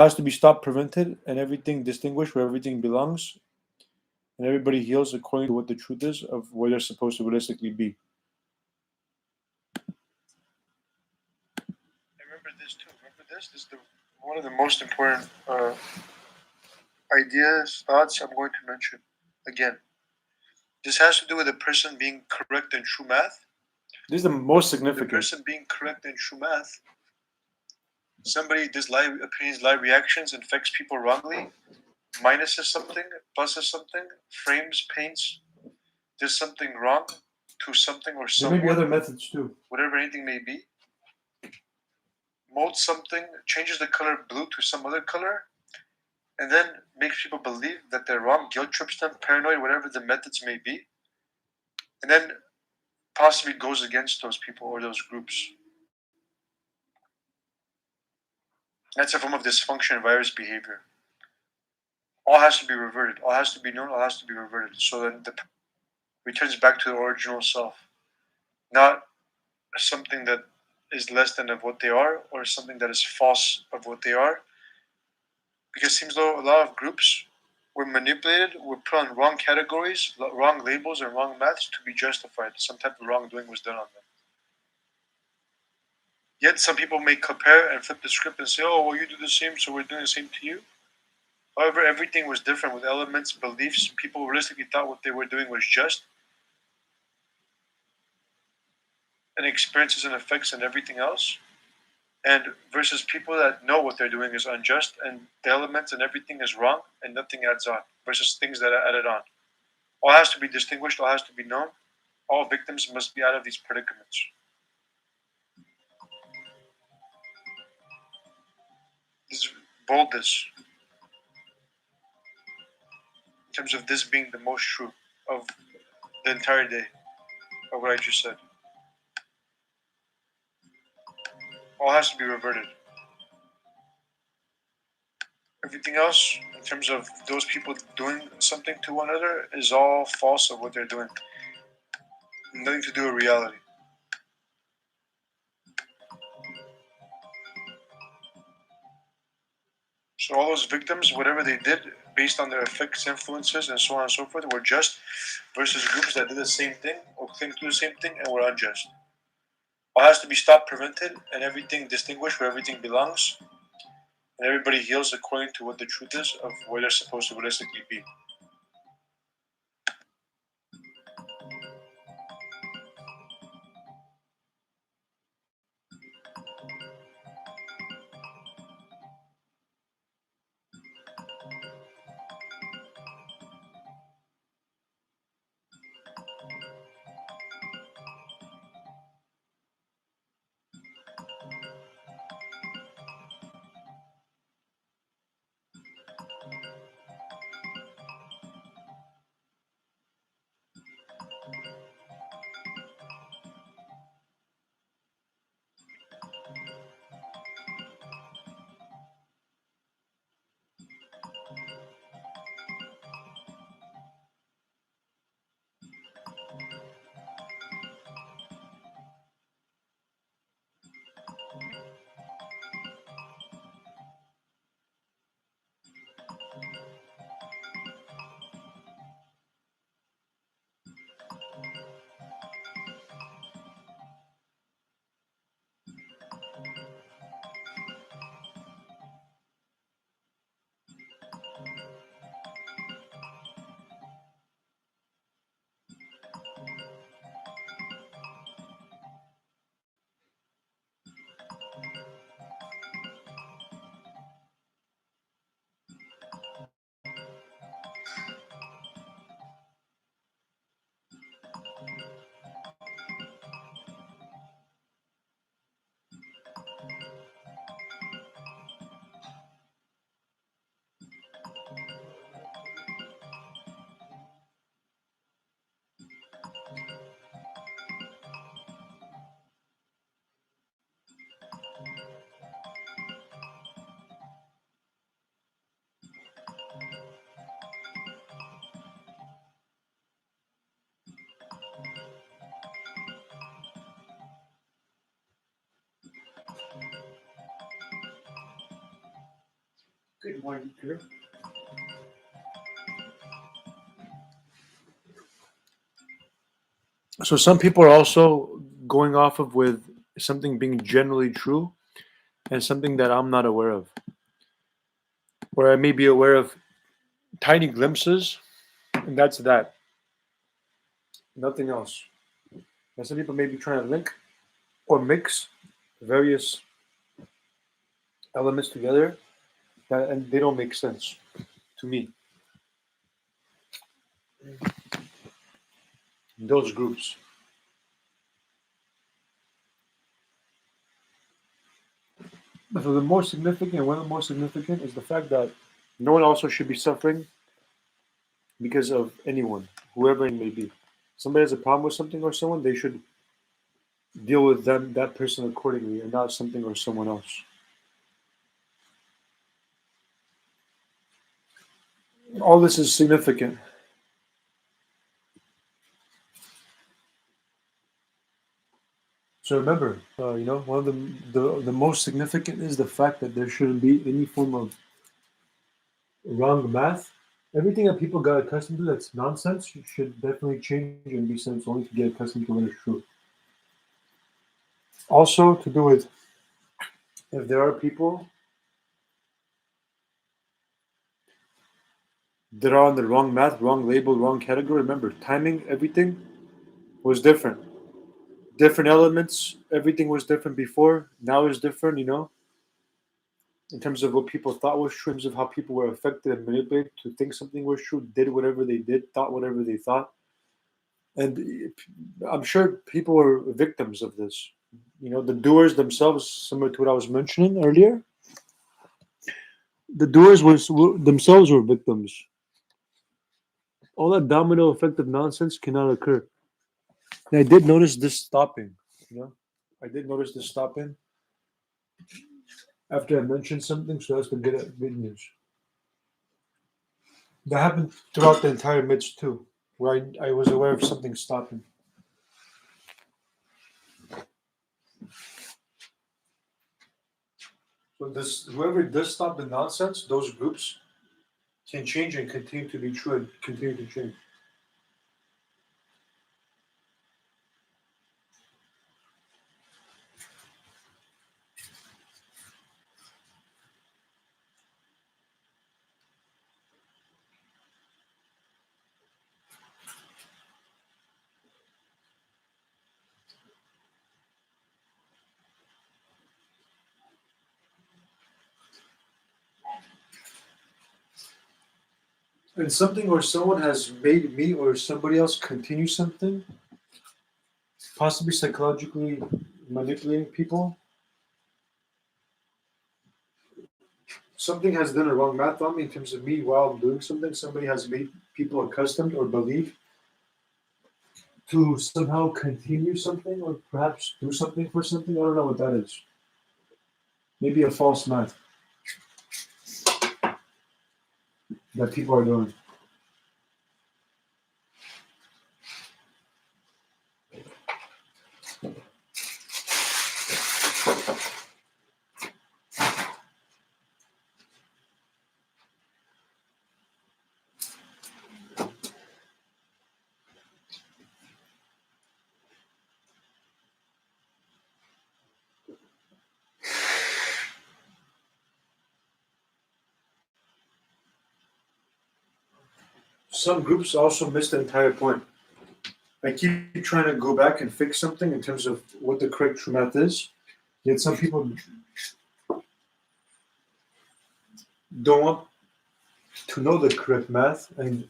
has to be stopped, prevented, and everything distinguished where everything belongs, and everybody heals according to what the truth is of where they're supposed to realistically be. I remember this too. Remember this? This is one of the most important ideas, thoughts I'm going to mention. Again, this has to do with a person being correct in true math. This is the most The significant. person being correct in true math, somebody does live opinions, live reactions, infects people wrongly, minuses something, pluses something, frames, paints, does something wrong to something or There may be someone, other methods too. whatever anything may be, molds something, changes the color blue to some other color, and then makes people believe that they're wrong, guilt trips them, paranoid, whatever the methods may be, and then possibly goes against those people or those groups. That's a form of dysfunction and virus behavior. All has to be reverted. All has to be known. All has to be reverted. So then the returns back to the original self, not something that is less than of what they are, or something that is false of what they are. Because it seems though a lot of groups were manipulated, were put on wrong categories, wrong labels, and wrong maths to be justified. Some type of wrongdoing was done on them. Yet some people may compare and flip the script and say, "Oh, well, you do the same, so we're doing the same to you." However, everything was different with elements, beliefs. People realistically thought what they were doing was just, and experiences and effects and everything else. And versus people that know what they're doing is unjust and the elements and everything is wrong and nothing adds on, versus things that are added on. All has to be distinguished, all has to be known. All victims must be out of these predicaments. This boldness in terms of this being the most true of the entire day of what I just said. All has to be reverted. Everything else, in terms of those people doing something to one another, is all false of what they're doing. Nothing to do with reality. So all those victims, whatever they did, based on their effects, influences, and so on and so forth, were just, versus groups that did the same thing or claimed to do the same thing and were unjust. All has to be stopped, prevented, and everything distinguished where everything belongs, and everybody heals according to what the truth is of where they're supposed to realistically be. Good morning, girl. So some people are also going off of with something being generally true and something that I'm not aware of, where I may be aware of tiny glimpses, and that's that, nothing else. And some people may be trying to link or mix various elements together, and they don't make sense to me. Those groups. But for the most significant, one of the most significant is the fact that no one also should be suffering because of anyone, whoever it may be. Somebody has a problem with something or someone, they should deal with that person accordingly, and not something or someone else. All this is significant. So remember, one of the most significant is the fact that there shouldn't be any form of wrong math. Everything that people got accustomed to that's nonsense should definitely change and be sense only to get accustomed to what is true. Also, to do with if there are people that are on the wrong math, wrong label, wrong category, remember, timing, everything was different. Different elements, everything was different before, now is different, in terms of what people thought was true, in terms of how people were affected and manipulated to think something was true, did whatever they did, thought whatever they thought. And I'm sure people were victims of this. The doers themselves, similar to what I was mentioning earlier, the doers themselves were victims. All that domino effect of nonsense cannot occur. And I did notice this stopping. I did notice this stopping after I mentioned something, so that's the good news. That happened throughout the entire midst too, where I was aware of something stopping. So this whoever does stop the nonsense, those groups can change and continue to be true and continue to change. And something or someone has made me or somebody else continue something, possibly psychologically manipulating people. Something has done a wrong math on me in terms of me while I'm doing something. Somebody has made people accustomed or believe to somehow continue something or perhaps do something for something. I don't know what that is. Maybe a false math that people are doing. Some groups also miss the entire point. I keep trying to go back and fix something in terms of what the correct true math is. Yet some people don't want to know the correct math and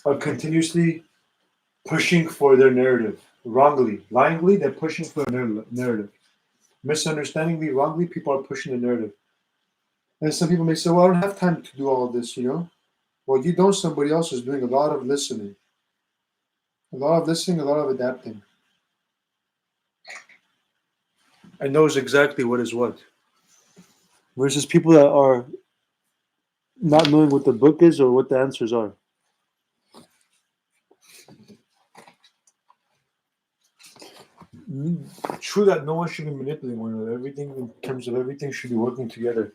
are continuously pushing for their narrative. Wrongly, lyingly, they're pushing for a narrative. Misunderstandingly, wrongly, people are pushing the narrative. And some people may say, well, I don't have time to do all of this. Well, you don't, somebody else is doing a lot of listening. A lot of listening, a lot of adapting. And knows exactly what is what. Versus people that are not knowing what the book is or what the answers are. True that no one should be manipulating one another. Everything, in terms of everything, should be working together.